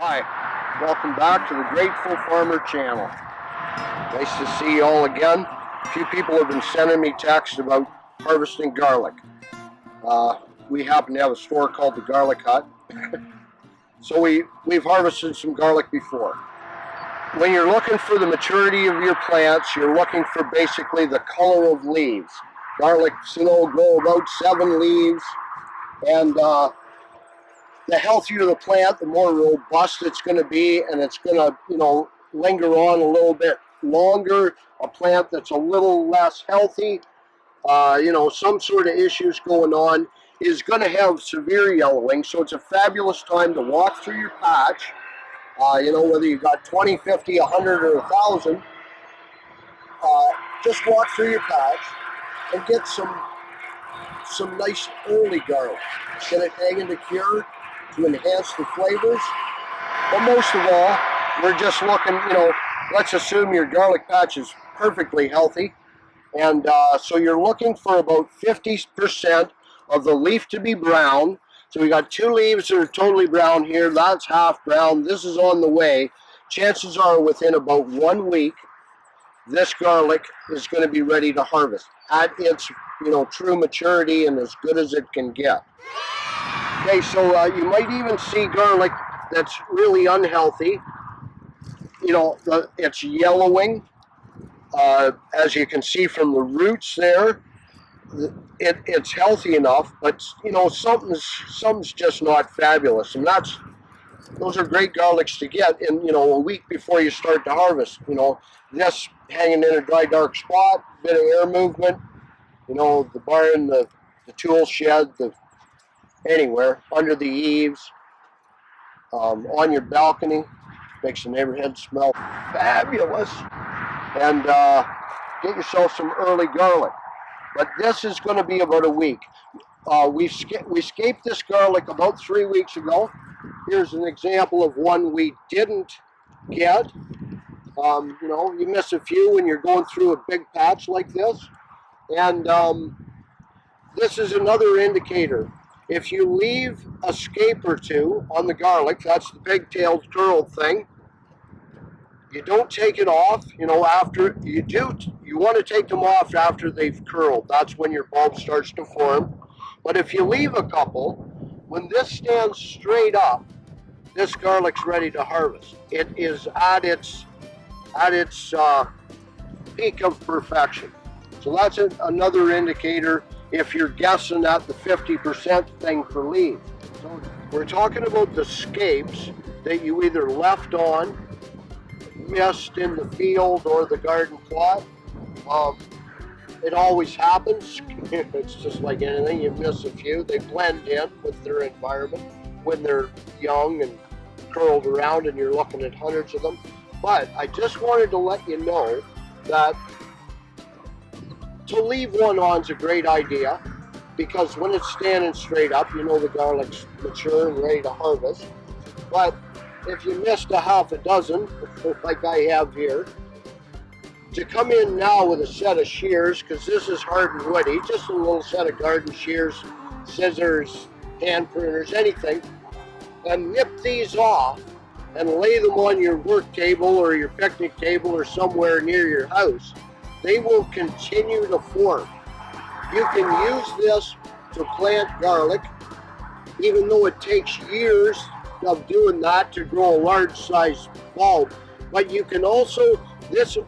Hi, welcome back to the Grateful Farmer channel. Nice to see you all again. A few people have been sending me texts about harvesting garlic. We happen to have a store called the Garlic Hut. So we've harvested some garlic before. When you're looking for the maturity of your plants, you're looking for basically the color of leaves. Garlics, grow about 7 leaves, and the healthier the plant, the more robust it's going to be, and it's going to, linger on a little bit longer. A plant that's a little less healthy, some sort of issues going on, is going to have severe yellowing. So it's a fabulous time to walk through your patch. Whether you got 20, 50, 100, or 1,000, just walk through your patch and get some nice early garlic. Get it hanging to cure to enhance the flavors. But most of all, we're just looking, let's assume your garlic patch is perfectly healthy. And so you're looking for about 50% of the leaf to be brown. So we got 2 leaves that are totally brown here. That's half brown. This is on the way. Chances are within about 1 week, this garlic is going to be ready to harvest at its, true maturity and as good as it can get. Okay, so you might even see garlic that's really unhealthy. It's yellowing. As you can see from the roots there, it's healthy enough, but something's just not fabulous, and those are great garlics to get in a week before you start to harvest. This hanging in a dry, dark spot, bit of air movement. The barn, the tool shed, anywhere under the eaves, on your balcony, makes the neighborhood smell fabulous. And get yourself some early garlic. But this is going to be about a week. We scaped this garlic about 3 weeks ago. Here's an example of one we didn't get. You miss a few when you're going through a big patch like this. And this is another indicator. If you leave a scape or two on the garlic, that's the pigtailed curled thing, you don't take it off, after you do. You want to take them off after they've curled. That's when your bulb starts to form. But if you leave a couple, when this stands straight up, this garlic's ready to harvest. It is at its peak of perfection. So that's another indicator if you're guessing at the 50% thing for leaves. So we're talking about the scapes that you either left on, missed in the field or the garden plot. It always happens. It's just like anything. You miss a few. They blend in with their environment when they're young and curled around and you're looking at hundreds of them. But I just wanted to let you know that to leave one on is a great idea, because when it's standing straight up, the garlic's mature and ready to harvest. But if you missed a half a dozen, like I have here, to come in now with a set of shears, because this is hard and woody, just a little set of garden shears, scissors, hand pruners, anything, and nip these off and lay them on your work table or your picnic table or somewhere near your house, they will continue to form. You can use this to plant garlic, even though it takes years of doing that to grow a large size bulb. But you can also, this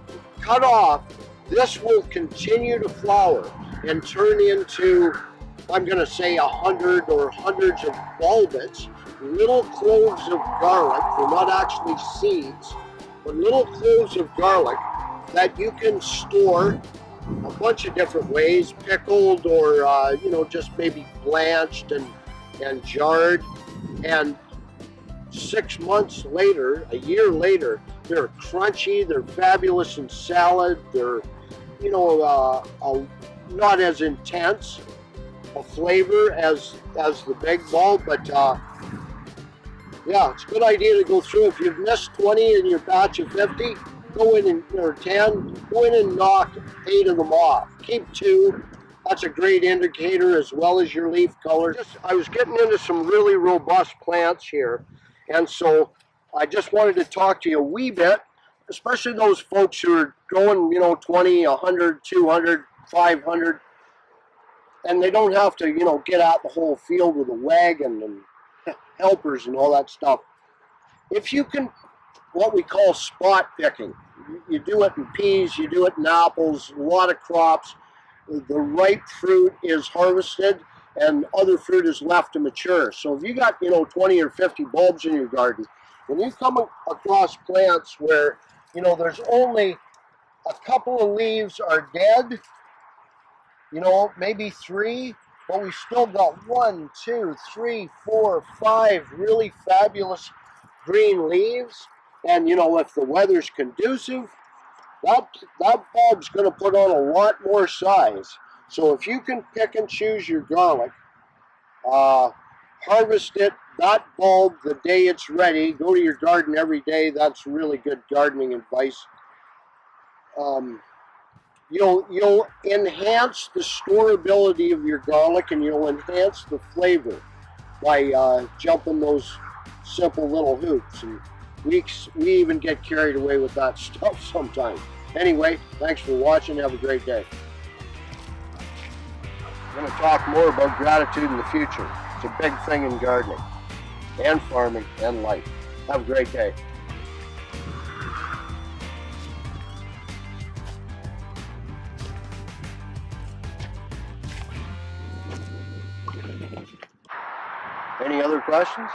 cut off, this will continue to flower and turn into, I'm going to say 100 or hundreds of bulbets, little cloves of garlic. They're not actually seeds, but little cloves of garlic that you can store a bunch of different ways, pickled or just maybe blanched and jarred. And 6 months later, a year later, they're crunchy, they're fabulous in salad, they're not as intense a flavor as the big bulb, but yeah, it's a good idea to go through. If you've missed 20 in your batch of 50, go in or 10, go in and knock 8 of them off. Keep 2. That's a great indicator, as well as your leaf color. I was getting into some really robust plants here, and so I just wanted to talk to you a wee bit, especially those folks who are growing, 20, 100, 200, 500, and they don't have to, get out the whole field with a wagon and helpers and all that stuff. If you can, what we call spot picking, you do it in peas, you do it in apples, a lot of crops. The ripe fruit is harvested and other fruit is left to mature. So if you got, 20 or 50 bulbs in your garden, when you come across plants where, there's only a couple of leaves are dead, maybe 3, but we still got 1, 2, 3, 4, 5 really fabulous green leaves. And if the weather's conducive, that bulb's going to put on a lot more size. So if you can pick and choose your garlic, harvest it, that bulb, the day it's ready, go to your garden every day. That's really good gardening advice. You'll enhance the storability of your garlic, and you'll enhance the flavor by jumping those simple little hoops. And we even get carried away with that stuff sometimes. Anyway, thanks for watching. Have a great day. I'm going to talk more about gratitude in the future. It's a big thing in gardening and farming and life. Have a great day. Any other questions?